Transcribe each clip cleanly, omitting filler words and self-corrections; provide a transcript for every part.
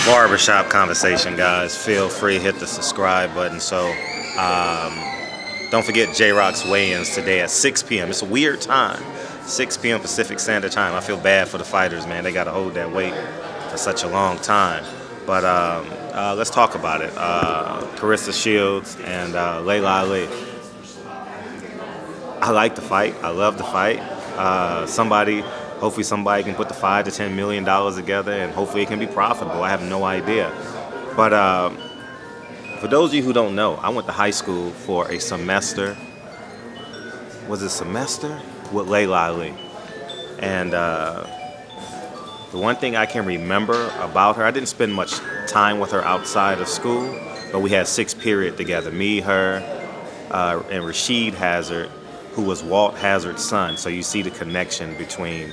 Barbershop conversation, guys. Feel free to hit the subscribe button. So don't forget JROC's weigh-ins today at 6 p.m. It's a weird time. 6 p.m. Pacific Standard Time. I feel bad for the fighters, man. They got to hold that weight for such a long time. But let's talk about it. Claressa Shields and Laila Ali. I like the fight. I love the fight. Hopefully somebody can put the $5 to $10 million together, and hopefully it can be profitable. I have no idea. But for those of you who don't know, I went to high school for a semester. Was it a semester? With Laila Ali. And the one thing I can remember about her, I didn't spend much time with her outside of school, but we had 6 periods together. Me, her, and Rashid Hazard, who was Walt Hazard's son. So you see the connection between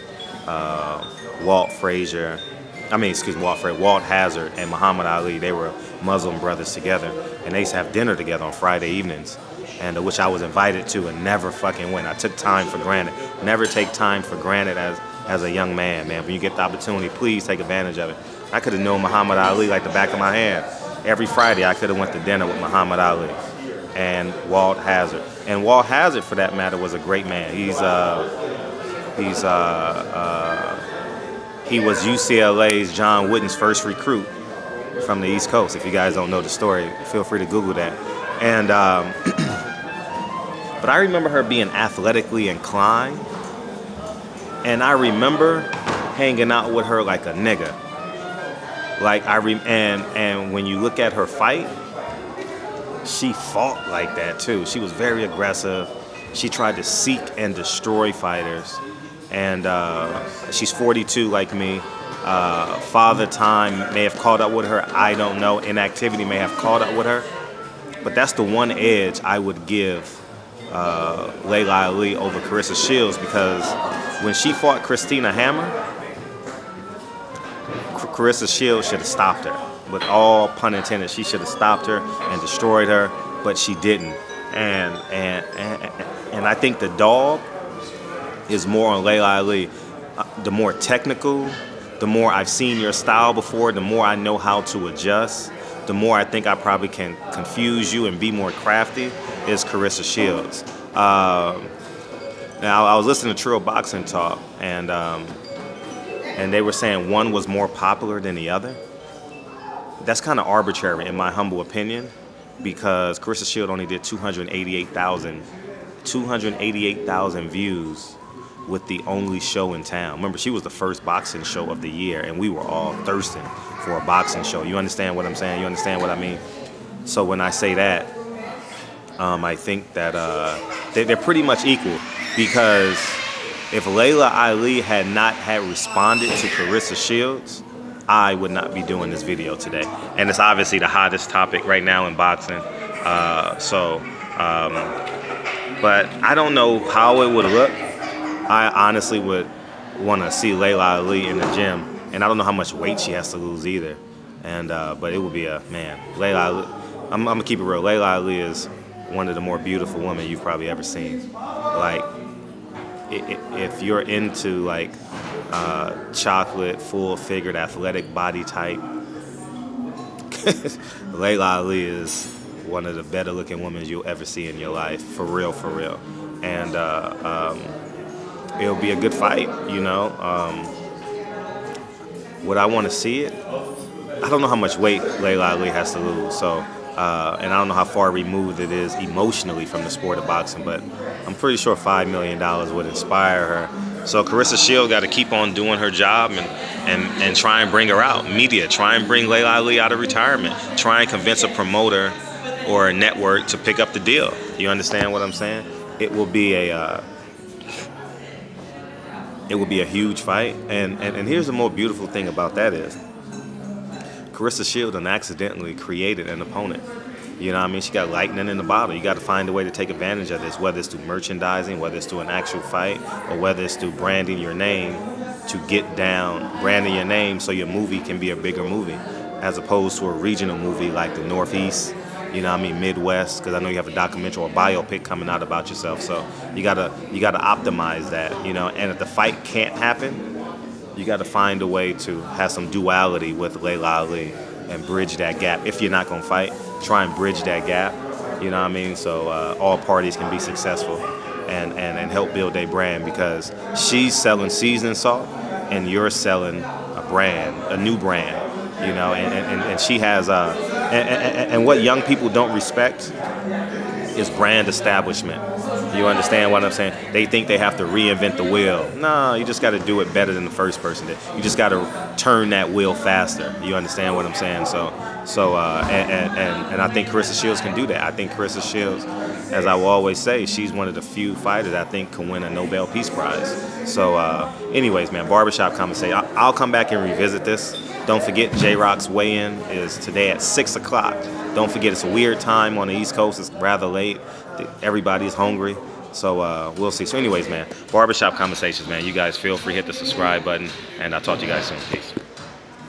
Walt Hazard and Muhammad Ali. They were Muslim brothers together, and they used to have dinner together on Friday evenings, and which I was invited to and never fucking went. I took time for granted. Never take time for granted as a young man, man. When you get the opportunity, please take advantage of it. I could have known Muhammad Ali like the back of my hand. Every Friday I could have went to dinner with Muhammad Ali and Walt Hazard. And Walt Hazard, for that matter, was a great man. He was UCLA's John Wooden's first recruit from the East Coast. If you guys don't know the story, feel free to Google that. And but I remember her being athletically inclined, and I remember hanging out with her like a nigga. Like and when you look at her fight, she fought like that too. She was very aggressive. She tried to seek and destroy fighters. And she's 42 like me. Father Time may have caught up with her. I don't know. Inactivity may have caught up with her. But that's the one edge I would give Laila Ali over Claressa Shields, because when she fought Christina Hammer, Claressa Shields should have stopped her. With all pun intended, she should have stopped her and destroyed her, but she didn't. And I think the dog is more on Laila Ali. The more technical, the more I've seen your style before, the more I know how to adjust, the more I think I probably can confuse you and be more crafty, is Claressa Shields. Now, I was listening to Trill Boxing Talk, and they were saying one was more popular than the other. That's kind of arbitrary, in my humble opinion, because Claressa Shields only did 288,000 views with the only show in town. Remember, she was the first boxing show of the year, and we were all thirsting for a boxing show. You understand what I'm saying? You understand what I mean? So when I say that, I think that they're pretty much equal, because if Laila Ali had not responded to Claressa Shields, I would not be doing this video today. And it's obviously the hottest topic right now in boxing. But I don't know how it would look. I honestly would want to see Laila Ali in the gym, and I don't know how much weight she has to lose either. And but it would be Laila Ali, I'm gonna keep it real. Laila Ali is one of the more beautiful women you've probably ever seen. Like, if you're into like chocolate, full-figured, athletic body type, Laila Ali is one of the better-looking women you'll ever see in your life, for real, for real. And it'll be a good fight, you know. Would I want to see it? I don't know how much weight Laila Ali has to lose, so and I don't know how far removed it is emotionally from the sport of boxing, but I'm pretty sure $5 million would inspire her. So Claressa Shields got to keep on doing her job and try and bring her out. Media, try and bring Laila Ali out of retirement. Try and convince a promoter or a network to pick up the deal. You understand what I'm saying? It will be a huge fight. And here's the more beautiful thing about that is Claressa Shields accidentally created an opponent. You know what I mean? She got lightning in the bottle. You got to find a way to take advantage of this, whether it's through merchandising, whether it's through an actual fight, or whether it's through branding your name to get down, branding your name so your movie can be a bigger movie, as opposed to a regional movie like the Northeast, you know what I mean, Midwest, because I know you have a documentary or a biopic coming out about yourself. So you gotta optimize that, you know. And if the fight can't happen, You got to find a way to have some duality with Laila Ali and bridge that gap. If you're not going to fight, try and bridge that gap. You know what I mean? So all parties can be successful and help build a brand, because she's selling seasoned salt and you're selling a brand, a new brand. You know, and she has and what young people don't respect is brand establishment. You understand what I'm saying? They think they have to reinvent the wheel. No, you just got to do it better than the first person did. You just got to turn that wheel faster. You understand what I'm saying? And I think Claressa Shields can do that. I think Claressa Shields, as I will always say, she's one of the few fighters I think can win a Nobel Peace Prize. So anyways, man, barbershop conversation. I'll come back and revisit this. Don't forget, JROC's weigh-in is today at 6 o'clock. Don't forget, it's a weird time on the East Coast. It's rather late. Everybody's hungry. So we'll see. So anyways, man, barbershop conversations, man. You guys feel free to hit the subscribe button, and I'll talk to you guys soon. Peace.